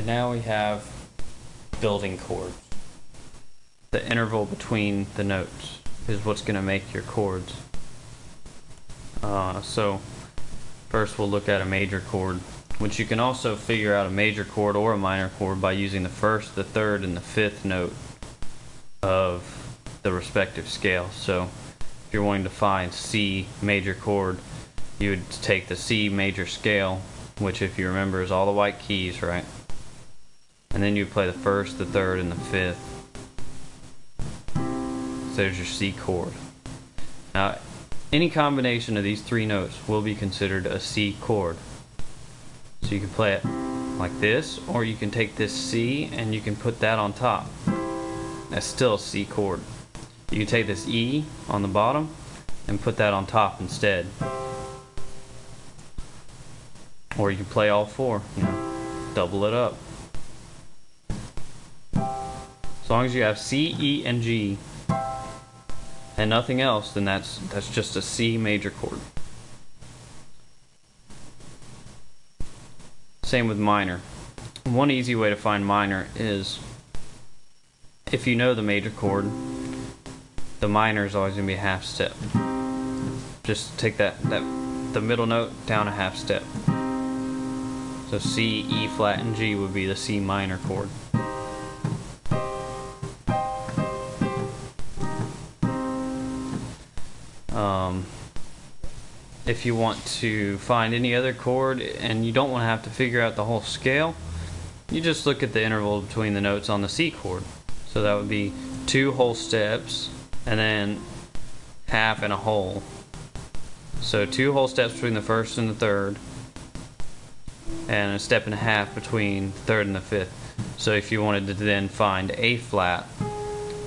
And now we have building chords. The interval between the notes is what's going to make your chords. So first we'll look at a major chord, which you can also figure out a major chord or a minor chord by using the first, the third, and the fifth note of the respective scale. So if you're wanting to find C major chord, you would take the C major scale, which if you remember is all the white keys, right? And then you play the first, the third, and the fifth. So there's your C chord. Now, any combination of these three notes will be considered a C chord. So you can play it like this, or you can take this C and you can put that on top. That's still a C chord. You can take this E on the bottom and put that on top instead. Or you can play all four, double it up. As long as you have C, E, and G and nothing else, then that's just a C major chord. Same with minor. One easy way to find minor is if you know the major chord, the minor is always going to be a half step. Just take the middle note down a half step. So C, E flat, and G would be the C minor chord. If you want to find any other chord and you don't want to have to figure out the whole scale, you just look at the interval between the notes on the C chord. So that would be 2 whole steps and then half and a whole. So 2 whole steps between the first and the third, and a step and a half between the third and the fifth. So if you wanted to then find A flat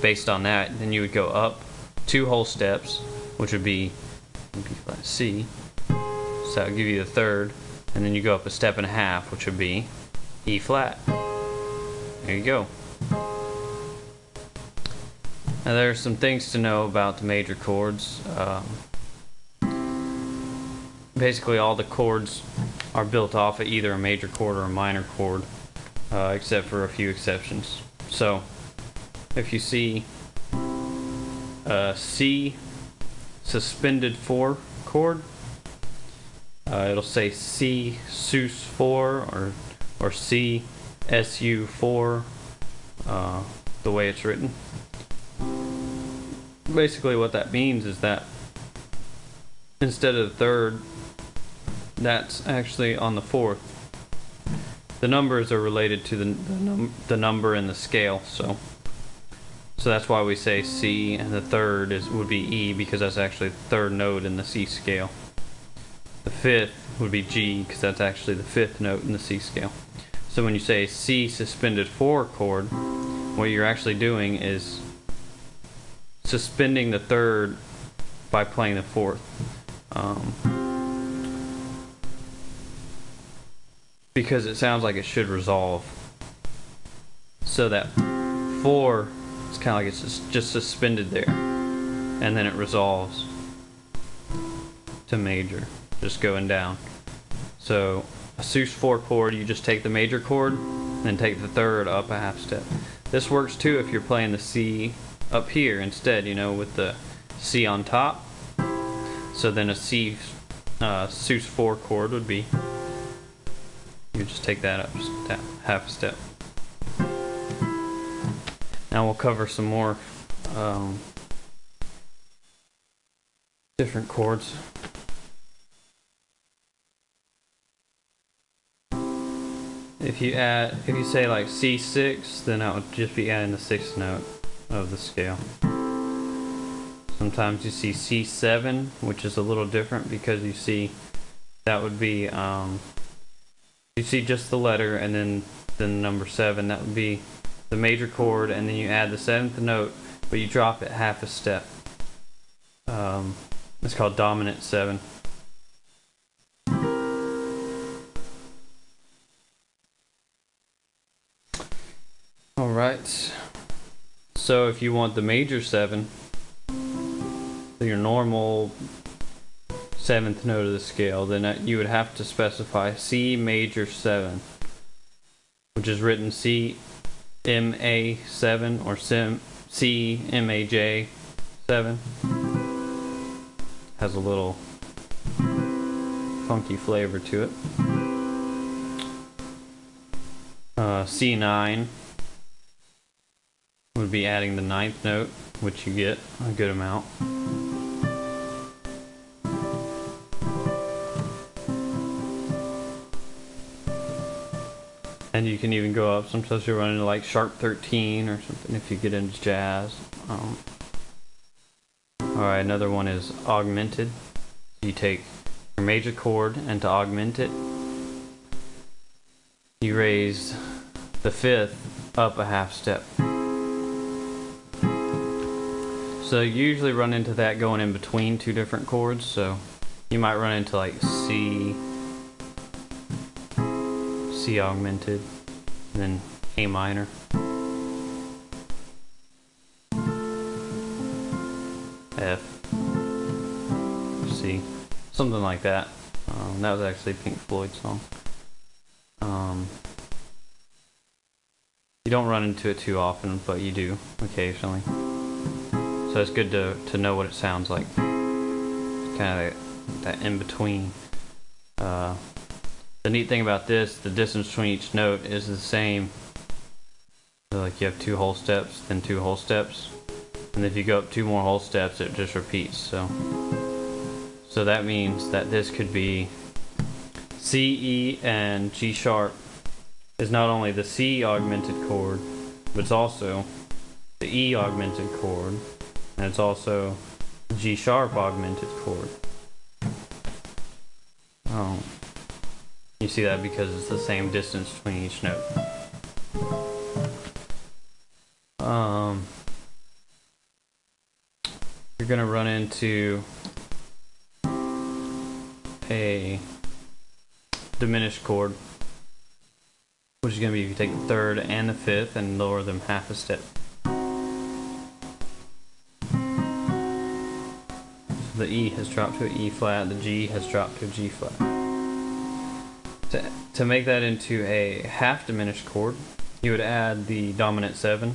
based on that, then you would go up 2 whole steps, which would be B flat C. So that would give you the third, and then you go up a step and a half, which would be E flat. There you go. Now there are some things to know about the major chords. Basically all the chords are built off of either a major chord or a minor chord, except for a few exceptions. So if you see C suspended 4 chord, it'll say C sus 4 or C su 4, the way it's written. Basically what that means is that instead of the third, that's actually on the fourth. The numbers are related to the number in the scale, so that's why we say C, and the third would be E, because that's actually the third note in the C scale. The fifth would be G, because that's actually the fifth note in the C scale. So when you say C suspended 4 chord, what you're actually doing is suspending the third by playing the fourth. Because it sounds like it should resolve. So that 4, it's kind of like it's just suspended there, and then it resolves to major, just going down. So a sus 4 chord, you just take the major chord, then take the third up a half step. This works too if you're playing the C up here instead, with the C on top. So then a C sus 4 chord would be, you just take that up half a step. Now we'll cover some more different chords. If you say like C6, then that would just be adding the 6th note of the scale. Sometimes you see C7, which is a little different because you see that would be you see just the letter and then the number 7. That would be the major chord, and then you add the 7th note, but you drop it half a step. It's called dominant 7. Alright, so if you want the major 7, your normal 7th note of the scale, then you would have to specify C major 7. which is written CMA7 or CMAJ7. Has a little funky flavor to it. C9 would be adding the 9th note, which you get a good amount. And you can even go up. Sometimes you run into like sharp 13 or something if you get into jazz. Alright, another one is Augmented. You take your major chord and to augment it, you raise the 5th up a half step. So you usually run into that going in between two different chords, so you might run into like C augmented, and then A minor. F, C, something like that. That was actually a Pink Floyd song. You don't run into it too often, but you do occasionally. So it's good to know what it sounds like. Kind of that in between. The neat thing about this, the distance between each note is the same. So like you have 2 whole steps, then 2 whole steps. And if you go up 2 more whole steps, it just repeats. So that means that this could be C, E, and G sharp is not only the C augmented chord, but it's also the E augmented chord, and it's also the G sharp augmented chord. Oh, you see that because it's the same distance between each note. You're gonna run into a diminished chord, which is going to be if you take the 3rd and the 5th and lower them half a step. So the E has dropped to an E flat, the G has dropped to a G flat. To make that into a half diminished chord, you would add the dominant 7.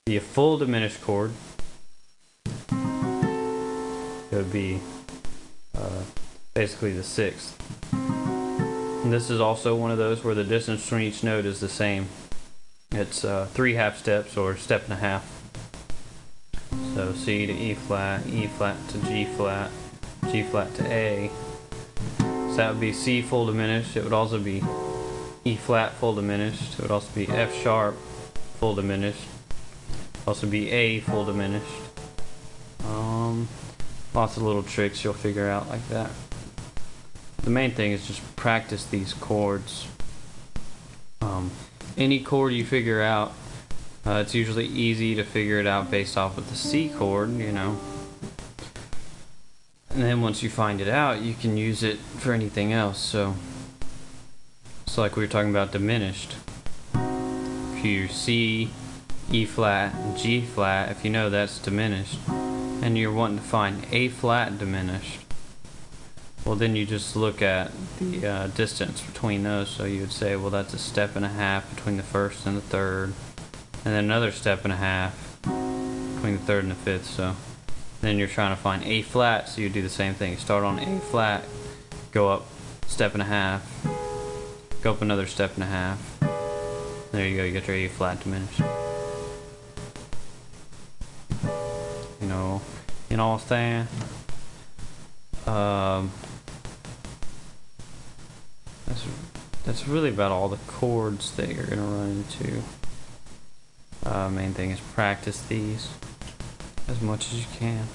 The full diminished chord, it would be basically the 6th. And this is also one of those where the distance between each note is the same. It's 3 half steps or step and a half. So C to E flat to G flat to A. So that would be C full diminished. It would also be E flat full diminished. It would also be F sharp full diminished. Also be A full diminished. Lots of little tricks you'll figure out like that. The main thing is just practice these chords. Any chord you figure out, it's usually easy to figure it out based off of the C chord, you know. And then once you find it out, you can use it for anything else. So like we were talking about diminished. If you C, E flat, and G flat, if you know that's diminished, and you're wanting to find A flat diminished, well then you just look at the distance between those. So you would say, well, that's a step and a half between the 1st and the 3rd, and then another step and a half between the 3rd and the 5th. So then you're trying to find A flat, so you do the same thing. You start on A flat, go up step and a half, go up another step and a half. There you go, you get your A flat diminished. You know what I'm saying? That's really about all the chords that you're gonna run into. Main thing is practice these as much as you can.